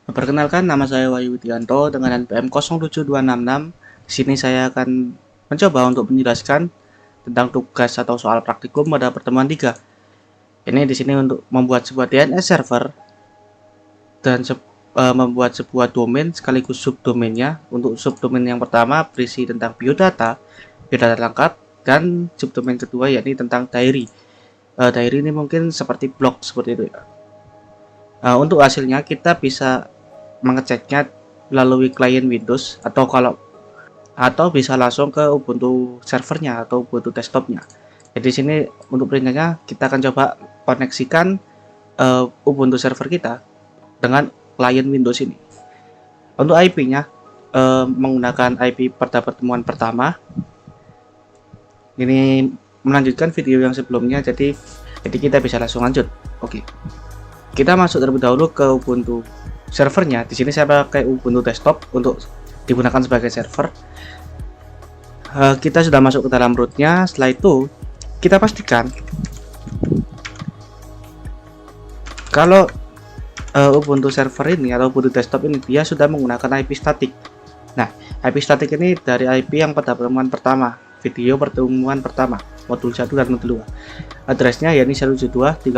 Perkenalkan, nama saya Wahyu Widianto dengan NPM 07266. Di sini saya akan mencoba untuk menjelaskan tentang tugas atau soal praktikum pada pertemuan 3. Ini di sini untuk membuat sebuah DNS server dan membuat sebuah domain sekaligus subdomainnya. Untuk subdomain yang pertama berisi tentang biodata lengkap, dan subdomain kedua yakni tentang diary. Diary ini mungkin seperti blog seperti itu ya. Untuk hasilnya kita bisa mengeceknya melalui klien Windows atau bisa langsung ke Ubuntu servernya atau Ubuntu desktopnya. Jadi di sini untuk perintahnya kita akan coba koneksikan Ubuntu server kita dengan klien Windows ini. Untuk IP-nya menggunakan IP pada pertemuan pertama. Ini melanjutkan video yang sebelumnya, jadi kita bisa langsung lanjut. Oke. Kita masuk terlebih dahulu ke Ubuntu servernya. Di sini saya pakai Ubuntu desktop untuk digunakan sebagai server. Kita sudah masuk ke dalam rootnya. Setelah itu kita pastikan kalau Ubuntu server ini atau Ubuntu desktop ini dia sudah menggunakan IP statik. Nah, IP statik ini dari IP yang pada pertemuan pertama, video pertemuan pertama, modul 1 dan modul 2. Addressnya yakni 172.30.01.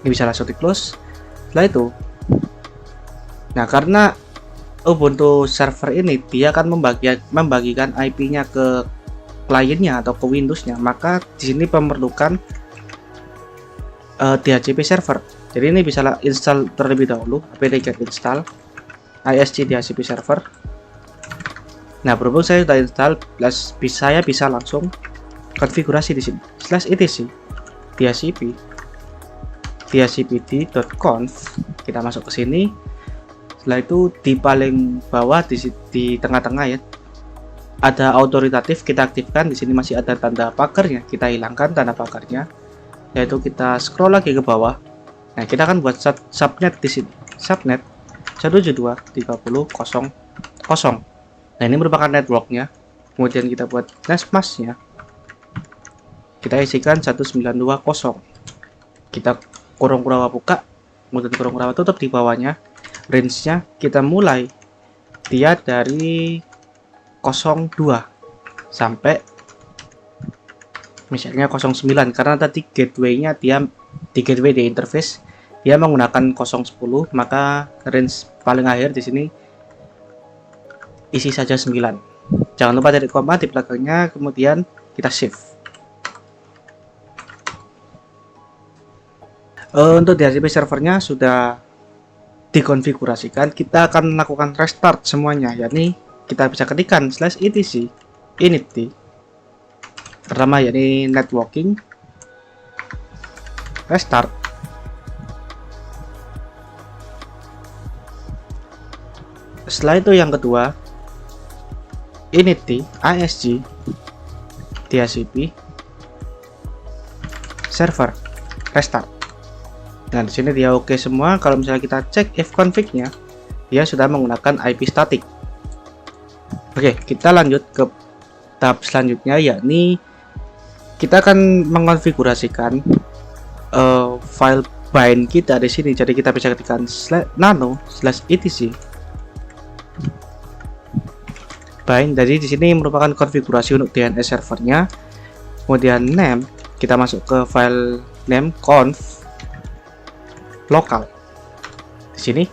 Ini bisa langsung di close. Setelah itu, nah karena Ubuntu server ini dia akan membagikan IP-nya ke kliennya atau ke Windows-nya, maka di sini memerlukan DHCP server. Jadi ini bisa install terlebih dahulu apt-get install ISC DHCP server. Nah, berhubung saya sudah install, saya bisa langsung konfigurasi di sini /etc dhcpd.conf. Kita masuk ke sini. Setelah itu di paling bawah di tengah-tengah ya ada autoritatif, kita aktifkan. Di sini masih ada tanda pagarnya, kita hilangkan tanda pagarnya, yaitu kita scroll lagi ke bawah. Nah, kita akan buat subnet di sini, subnet 172.30.0. Nah, ini merupakan networknya. Kemudian kita buat masknya, kita isikan 1920. Kita kurung kurang buka, kemudian kurung kurang tutup di bawahnya. Range-nya kita mulai dia dari 02 sampai misalnya 09, karena tadi gateway-nya di gateway di interface dia menggunakan 010, maka range paling akhir di sini isi saja 9. Jangan lupa dari koma di belakangnya, kemudian kita save. Untuk DHCP servernya sudah dikonfigurasikan. Kita akan melakukan restart semuanya, yakni kita bisa ketikkan /etc init pertama yakni networking restart. Setelah itu yang kedua init ISG DHCP server restart. Nah, di sini dia oke semua. Kalau misalnya kita cek ifconfig-nya, dia sudah menggunakan IP statik. Oke, kita lanjut ke tahap selanjutnya, yakni kita akan mengonfigurasikan file bind kita di sini. Jadi kita bisa ketikkan /nano/etc bind. Jadi di sini merupakan konfigurasi untuk DNS servernya. Kemudian name, kita masuk ke file name conf lokal di sini.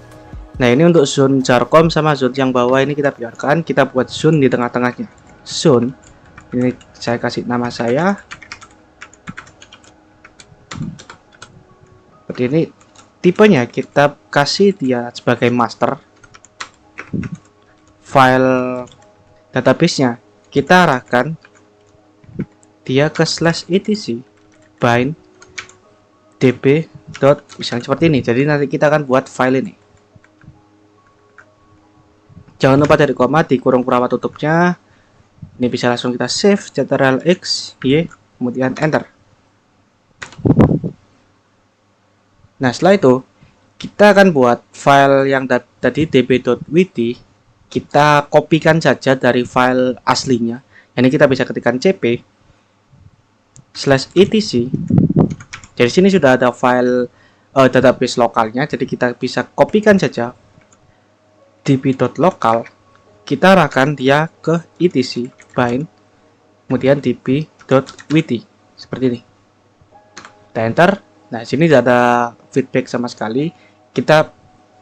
Nah, ini untuk zone jarcom sama zone yang bawah ini kita biarkan, kita buat zone di tengah-tengahnya. Zone ini saya kasih nama saya seperti ini. Tipenya kita kasih dia sebagai master. File database-nya kita arahkan dia ke /etc bind db. Misalnya seperti ini. Jadi nanti kita akan buat file ini. Jangan lupa dari koma di kurung perawat tutupnya. Ini bisa langsung kita save ctrl x y kemudian enter. Nah, setelah itu kita akan buat file yang tadi db.wd. Kita kopikan saja dari file aslinya. Ini kita bisa ketikkan cp /etc. Jadi sini sudah ada file database lokalnya. Jadi kita bisa kopikan saja db.local, kita arahkan dia ke etc bind, kemudian db.wt seperti ini. Kita enter. Nah, sini tidak ada feedback sama sekali. Kita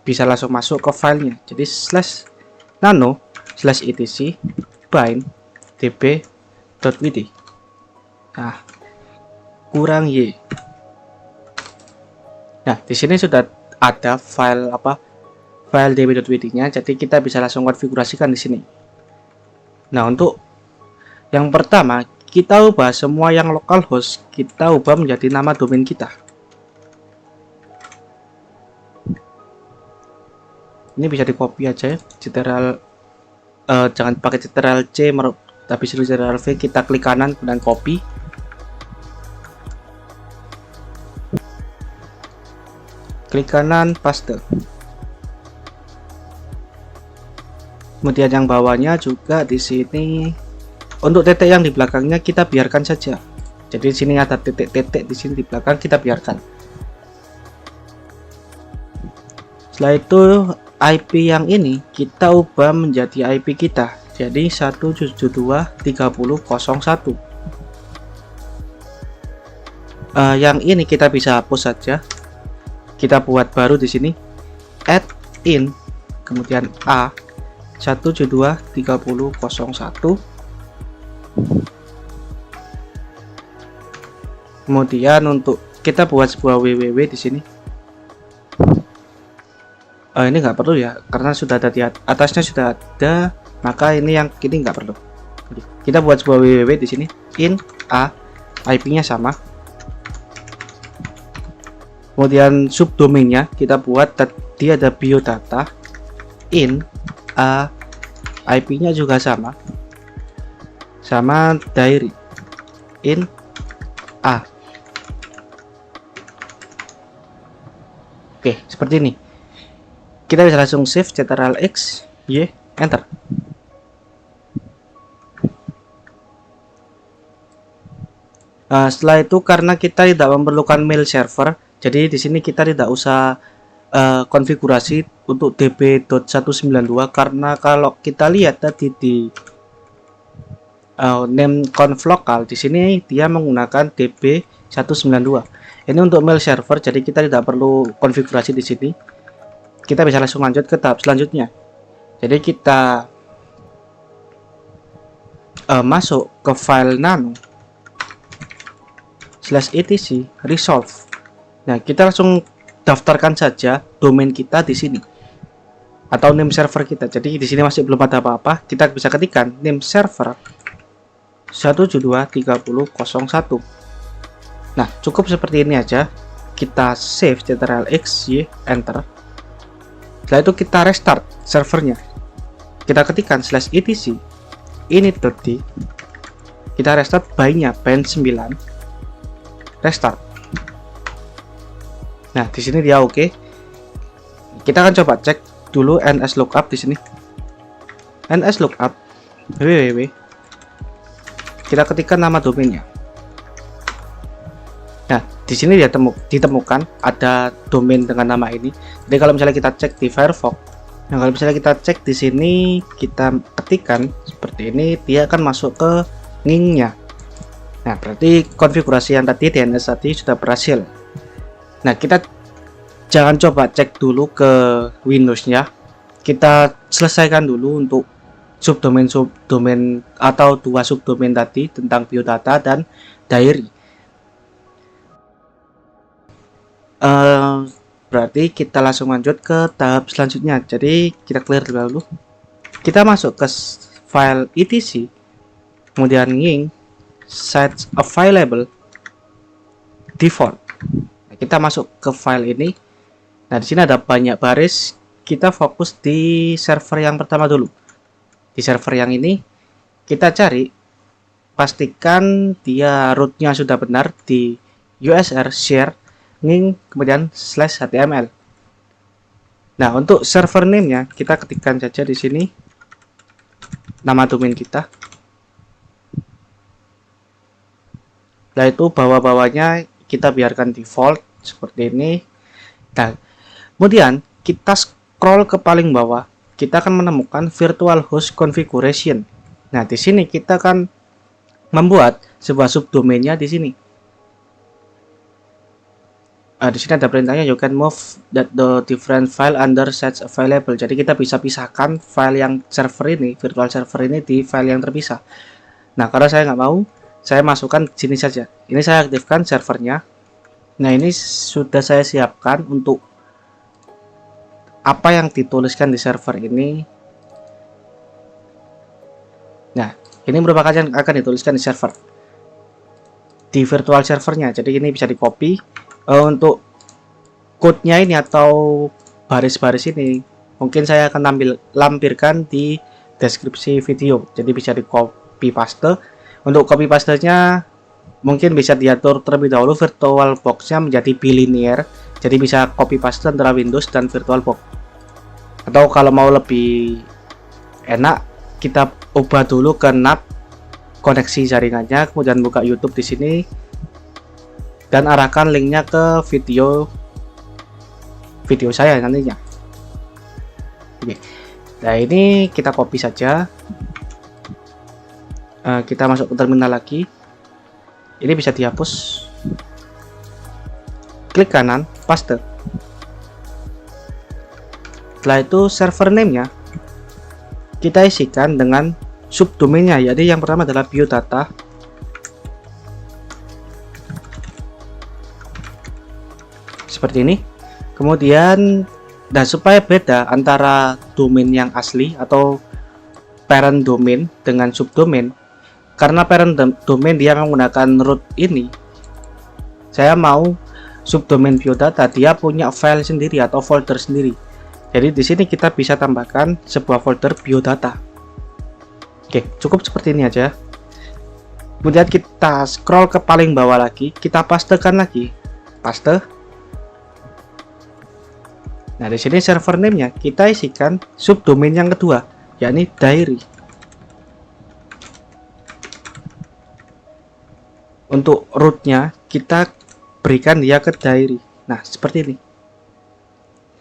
bisa langsung masuk ke filenya. Jadi /nano/etc bind db.wt. Nah, kurang y. Nah, di sini sudah ada file db.wt-nya, jadi kita bisa langsung konfigurasikan di sini. Nah, untuk yang pertama, kita ubah semua yang localhost, kita ubah menjadi nama domain kita. Ini bisa di copy aja ya, ctrl jangan pakai ctrl C tapi ctrl V, kita klik kanan dan copy. Klik kanan, paste. Kemudian yang bawahnya juga di sini. Untuk titik yang di belakangnya kita biarkan saja. Jadi di sini ada titik-titik di sini di belakang, kita biarkan. Setelah itu IP yang ini kita ubah menjadi IP kita. Jadi 172.30.01. Yang ini kita bisa hapus saja. Kita buat baru di sini, add in, kemudian a 172.30.01. Kemudian untuk kita buat sebuah www di sini. Ini nggak perlu ya, karena sudah ada di atasnya sudah ada, maka ini yang ini nggak perlu. Kita buat sebuah www di sini, in a, IP-nya sama. Kemudian subdomainnya kita buat tadi ada biodata, in a, IP-nya juga sama diary, in a. Oke, seperti ini. Kita bisa langsung save, ctrl X, Y, enter. Setelah itu, karena kita tidak memerlukan mail server, jadi di sini kita tidak usah konfigurasi untuk db.192, karena kalau kita lihat tadi di name conf local, di sini dia menggunakan db192. Ini untuk mail server, jadi kita tidak perlu konfigurasi di sini. Kita bisa langsung lanjut ke tahap selanjutnya. Jadi kita masuk ke file nano/etc resolve. Nah, kita langsung daftarkan saja domain kita di sini atau name server kita. Jadi di sini masih belum ada apa-apa, kita bisa ketikkan name server 172.30.01. Nah, cukup seperti ini aja. Kita save, ctrl X, Y, enter. Setelah itu kita restart servernya. Kita ketikkan /etc init.d. Kita restart by-nya bind 9. Restart. Nah, di sini dia oke. Kita akan coba cek dulu nslookup di sini. nslookup www. Kita ketikkan nama domainnya. Nah, di sini dia ditemukan ada domain dengan nama ini. Jadi kalau misalnya kita cek di Firefox, nah kalau misalnya kita cek di sini, kita ketikkan seperti ini, dia akan masuk ke nging-nya. Nah, berarti konfigurasi yang tadi DNS tadi sudah berhasil. Nah, kita jangan coba cek dulu ke Windows-nya. Kita selesaikan dulu untuk subdomain atau dua subdomain tadi tentang biodata dan diary. Berarti kita langsung lanjut ke tahap selanjutnya. Jadi kita clear dulu. Kita masuk ke file etc, kemudian nging site available default. Nah, kita masuk ke file ini. Nah, di sini ada banyak baris. Kita fokus di server yang pertama dulu. Di server yang ini kita cari, pastikan dia rootnya sudah benar di usr share nging kemudian /html. Nah, untuk server name-nya kita ketikkan saja di sini nama domain kita. Setelah itu bawah-bawahnya kita biarkan default seperti ini. Nah, kemudian kita scroll ke paling bawah, kita akan menemukan virtual host configuration. Nah, di sini kita akan membuat sebuah subdomainnya di sini. Di sini ada perintahnya, you can move that the different file under sets available. Jadi kita bisa pisahkan file yang server ini, virtual server ini di file yang terpisah. Nah, kalau saya nggak mau, saya masukkan sini saja. Ini saya aktifkan servernya. Nah, ini sudah saya siapkan untuk apa yang dituliskan di server ini. Nah, ini merupakan yang akan dituliskan di server, di virtual servernya. Jadi ini bisa di copy. Untuk code-nya ini atau baris-baris ini mungkin saya akan lampirkan di deskripsi video. Jadi bisa di copy paste. Untuk copy pastenya mungkin bisa diatur terlebih dahulu virtual box-nya menjadi bilinear. Jadi bisa copy paste antara Windows dan virtual box. Atau kalau mau lebih enak, kita ubah dulu ke NAT koneksi jaringannya, kemudian buka YouTube di sini dan arahkan linknya ke video saya nantinya. Oke. Nah, ini kita copy saja. Kita masuk ke terminal lagi. Ini bisa dihapus. Klik kanan, paste. Setelah itu server name-nya kita isikan dengan subdomainnya. Jadi yang pertama adalah biodata. Seperti ini. Kemudian, dan supaya beda antara domain yang asli atau parent domain dengan subdomain, karena parent domain dia menggunakan root ini, saya mau subdomain biodata dia punya file sendiri atau folder sendiri. Jadi di sini kita bisa tambahkan sebuah folder biodata. Oke, cukup seperti ini aja. Kemudian kita scroll ke paling bawah lagi, kita pastekan lagi, paste. Nah, di sini server name-nya kita isikan subdomain yang kedua, yakni diary. Untuk root-nya kita berikan dia ke diary. Nah, seperti ini.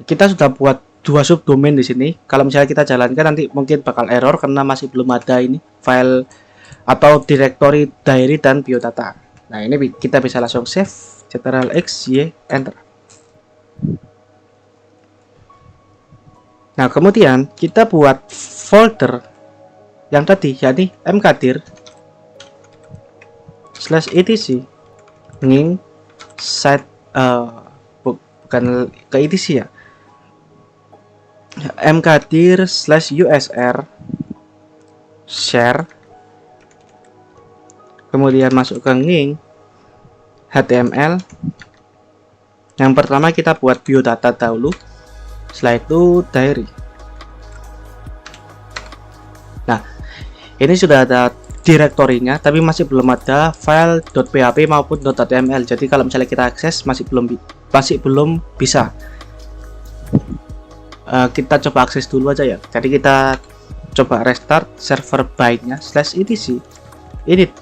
Kita sudah buat dua subdomain di sini. Kalau misalnya kita jalankan nanti mungkin bakal error karena masih belum ada ini file atau directory diary dan biodata. Nah, ini kita bisa langsung save, Ctrl+X, Y, enter. Nah, kemudian kita buat folder yang tadi, yakni mkdir/etc nging site bukan ke etc ya, mkdir/usr share, kemudian masuk ke nging html. Yang pertama kita buat biodata dahulu, setelah itu diary. Nah, ini sudah ada direktorinya, tapi masih belum ada file .php maupun .html. Jadi kalau misalnya kita akses masih belum bisa. Kita coba akses dulu aja ya. Jadi kita coba restart server byte-nya /etc init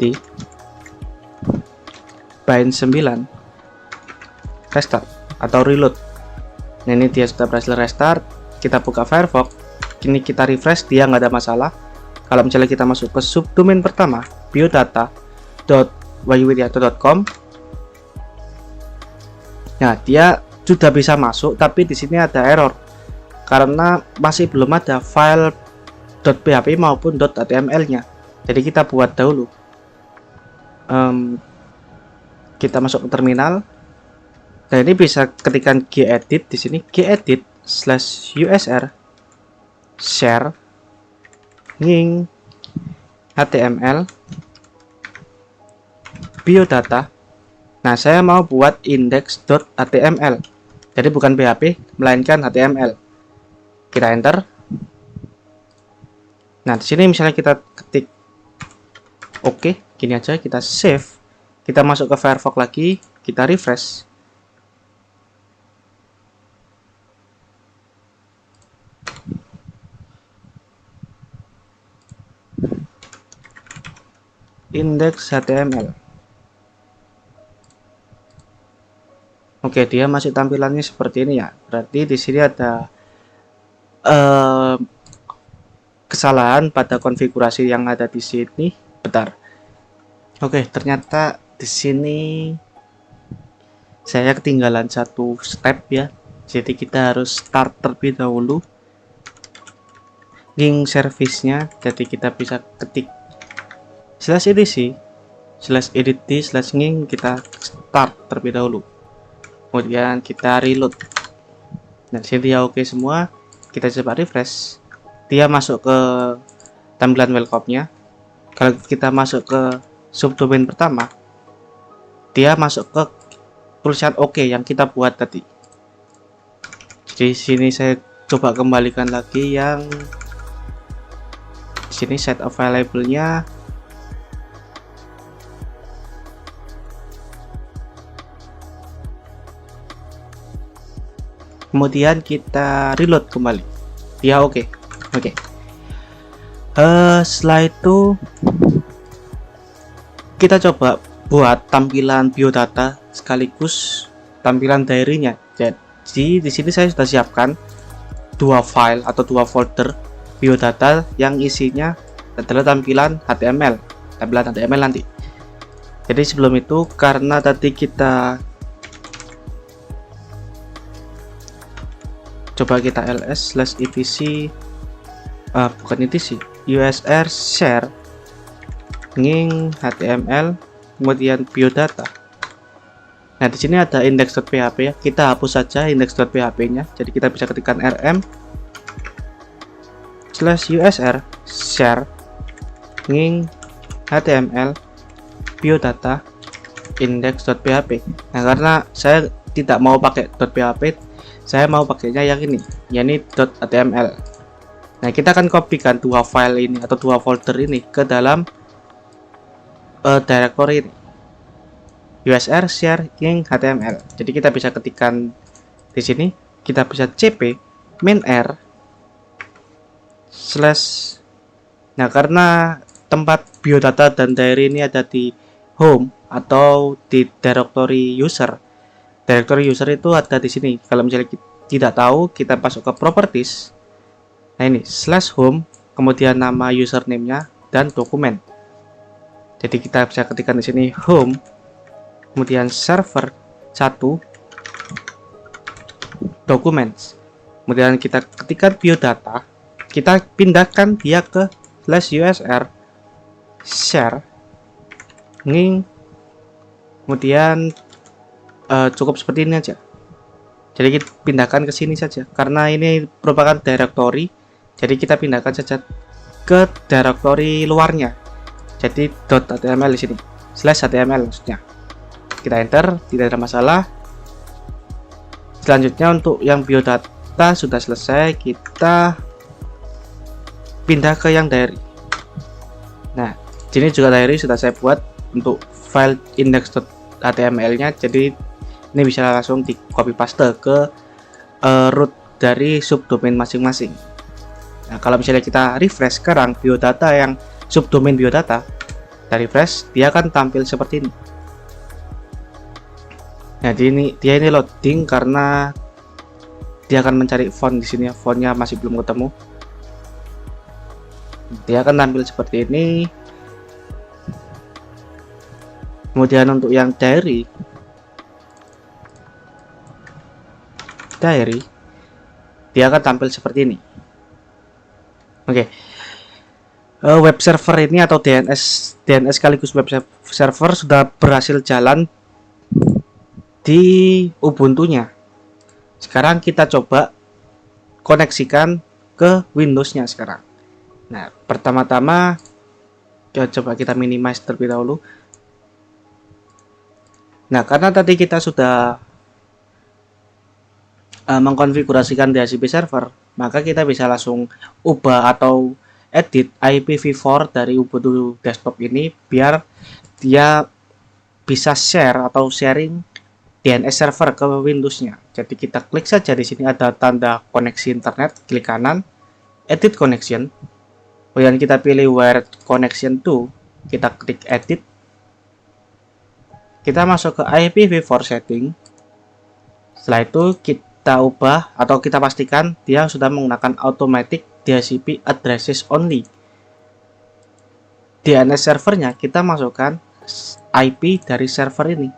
byte 9 restart atau reload. Nah, ini dia sudah berhasil restart. Kita buka Firefox. Kini kita refresh, dia nggak ada masalah. Kalau misalnya kita masuk ke subdomain pertama, biodata.wayuwidianto.com, nah dia sudah bisa masuk, tapi di sini ada error karena masih belum ada file .php maupun .html-nya. Jadi kita buat dahulu. Kita masuk ke terminal. Nah, ini bisa ketikkan gedit di sini, gedit/usr share nging html biodata. Nah, saya mau buat index.html. Jadi bukan PHP melainkan HTML. Kita enter. Nah, di sini misalnya kita ketik oke, gini aja, kita save. Kita masuk ke Firefox lagi, kita refresh. Index HTML. Oke, dia masih tampilannya seperti ini ya. Berarti di sini ada eh, kesalahan pada konfigurasi yang ada di sini. Bentar. Oke, ternyata di sini saya ketinggalan satu step ya. Jadi kita harus start terlebih dahulu link service-nya. Jadi kita bisa ketik /etc/edit/nging, kita start terlebih dahulu. Kemudian kita reload. Nah, sini dia oke semua. Kita coba refresh. Dia masuk ke tampilan welcome-nya. Kalau kita masuk ke subdomain pertama, dia masuk ke tulisan oke yang kita buat tadi. Di sini saya coba kembalikan lagi yang di sini set available-nya. Kemudian kita reload kembali. Ya oke. Setelah itu kita coba buat tampilan biodata sekaligus tampilan diary-nya. Jadi di sini saya sudah siapkan dua file atau dua folder biodata yang isinya adalah tampilan HTML nanti. Jadi sebelum itu, karena tadi kita coba kita ls/etc bukan etc usr share nging html kemudian biodata. Nah, di sini ada index.php ya. Kita hapus saja index.php-nya. Jadi kita bisa ketikkan rm/usr share nging html biodata index.php. Nah, karena saya tidak mau pakai .php, saya mau pakainya yang ini, yakni .html. Nah, kita akan kopikan dua file ini atau dua folder ini ke dalam directory ini, usr share nging html. Jadi kita bisa ketikkan di sini, kita bisa cp -r/. Nah, karena tempat biodata dan diary ini ada di home atau di directory user. Directory user itu ada di sini. Kalau misalnya kita tidak tahu, kita masuk ke properties. Nah, ini /home, kemudian nama username-nya dan dokumen. Jadi kita bisa ketikkan di sini home, kemudian server 1 documents. Kemudian kita ketikkan biodata, kita pindahkan dia ke /usr share nging, kemudian cukup seperti ini aja. Jadi kita pindahkan ke sini saja karena ini merupakan directory. Jadi kita pindahkan saja ke directory luarnya. Jadi .html di sini, /html maksudnya. Kita enter, tidak ada masalah. Selanjutnya untuk yang biodata sudah selesai, kita pindah ke yang diary. Nah, sini juga diary sudah saya buat untuk file index.html-nya. Jadi ini bisa langsung di copy paste ke root dari subdomain masing-masing. Nah, kalau misalnya kita refresh sekarang biodata yang subdomain biodata, kita refresh, dia akan tampil seperti ini. Nah, dia ini loading karena dia akan mencari font di sini. Fontnya masih belum ketemu. Dia akan tampil seperti ini. Kemudian untuk yang diary, dia akan tampil seperti ini. Oke. Web server ini atau DNS sekaligus web server sudah berhasil jalan di Ubuntu-nya. Sekarang kita coba koneksikan ke Windows-nya sekarang. Nah, pertama-tama coba kita minimize terlebih dahulu. Nah, karena tadi kita sudah mengkonfigurasikan DHCP server, maka kita bisa langsung ubah atau edit IPv4 dari Ubuntu desktop ini biar dia bisa share atau sharing DNS server ke Windows-nya. Jadi kita klik saja di sini ada tanda koneksi internet, klik kanan, edit connection. Kemudian kita pilih wired connection to, kita klik edit. Kita masuk ke IPv4 setting. Setelah itu kita ubah atau kita pastikan dia sudah menggunakan automatic DHCP addresses only. DNS servernya kita masukkan IP dari server ini,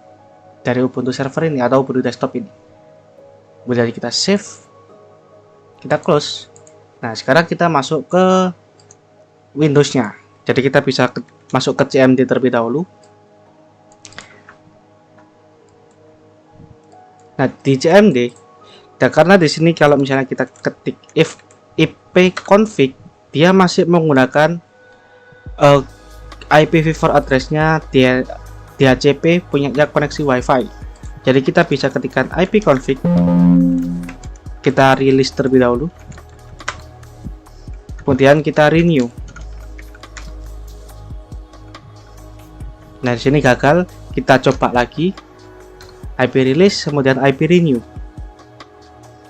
dari Ubuntu server ini atau Ubuntu desktop ini. Kemudian kita save, kita close. Nah, sekarang kita masuk ke Windows-nya. Jadi kita bisa masuk ke CMD terlebih dahulu. Nah, di CMD, nah karena di sini kalau misalnya kita ketik if ipconfig, dia masih menggunakan IPv4 address-nya DHCP punya koneksi WiFi. Jadi kita bisa ketikkan ipconfig, kita rilis terlebih dahulu, kemudian kita renew. Nah, di sini gagal, kita coba lagi. IP release, kemudian IP renew,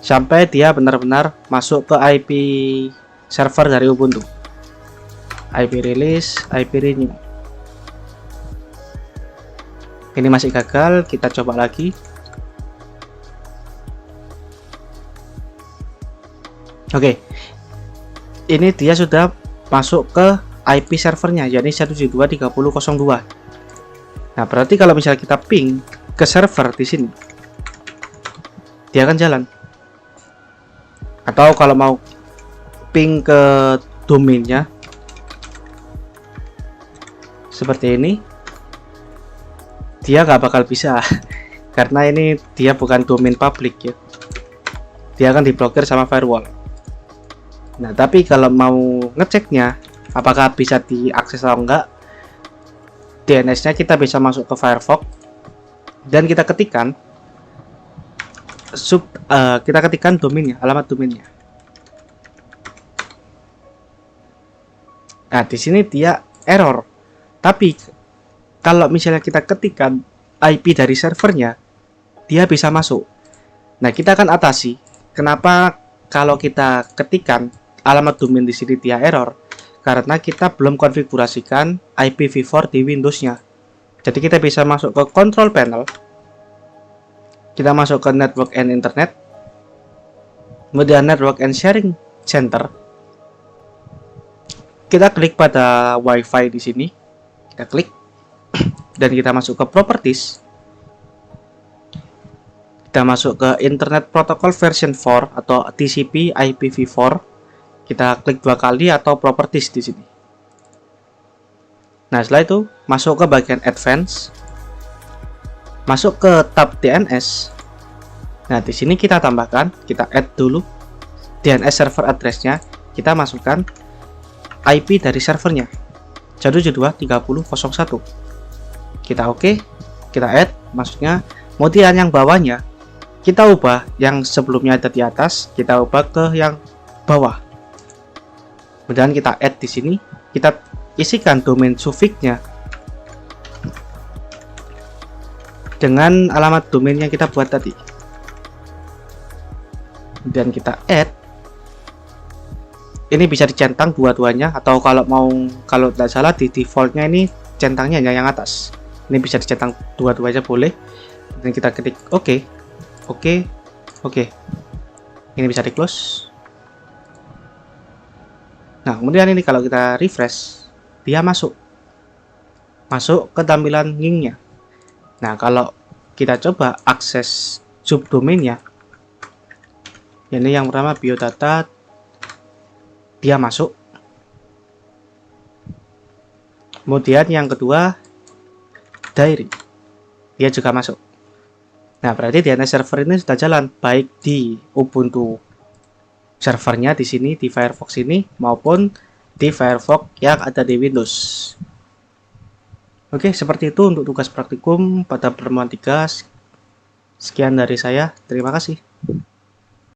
sampai dia benar-benar masuk ke IP server dari Ubuntu. IP release, IP renew. Ini masih gagal, kita coba lagi. Oke, ini dia sudah masuk ke IP servernya, yakni 172.30.02. Nah, berarti kalau misalnya kita ping ke server di sini, dia akan jalan. Atau kalau mau ping ke domainnya seperti ini, dia nggak bakal bisa karena ini dia bukan domain public ya. Dia akan diblokir sama firewall. Nah, tapi kalau mau ngeceknya apakah bisa diakses atau enggak, DNS-nya kita bisa masuk ke Firefox dan kita ketikkan domainnya, alamat domainnya. Nah, di sini dia error. Tapi kalau misalnya kita ketikkan IP dari servernya, dia bisa masuk. Nah, kita akan atasi kenapa kalau kita ketikkan alamat domain di sini dia error, karena kita belum konfigurasikan IPv4 di Windows-nya. Jadi kita bisa masuk ke control panel, kita masuk ke network and internet, kemudian network and sharing center, kita klik pada WiFi di sini, kita klik dan kita masuk ke properties, kita masuk ke internet protocol version 4 atau TCP IPv4, kita klik 2 kali atau properties di sini. Nah, setelah itu masuk ke bagian advance, masuk ke tab DNS. Nah, di sini kita tambahkan, kita add dulu DNS server address-nya, kita masukkan IP dari servernya 172.30.01. Kita oke, kita add, maksudnya kemudian yang bawahnya kita ubah, yang sebelumnya ada di atas kita ubah ke yang bawah. Kemudian kita add di sini, kita isikan domain suffix-nya dengan alamat domain yang kita buat tadi. Kemudian kita add. Ini bisa dicentang dua-duanya, atau kalau tidak salah di defaultnya ini centangnya hanya yang atas. Ini bisa dicentang dua-duanya boleh. Dan kita ketik oke. Ini bisa di close. Nah, kemudian ini kalau kita refresh, dia masuk ke tampilan link-nya. Nah, kalau kita coba akses subdomainnya, ini yang pertama biodata, dia masuk. Kemudian yang kedua diary, dia juga masuk. Nah, berarti DNS server ini sudah jalan baik di Ubuntu servernya di sini di Firefox ini maupun di Firefox yang ada di Windows. Oke, seperti itu untuk tugas praktikum pada pertemuan 3. Sekian dari saya, terima kasih.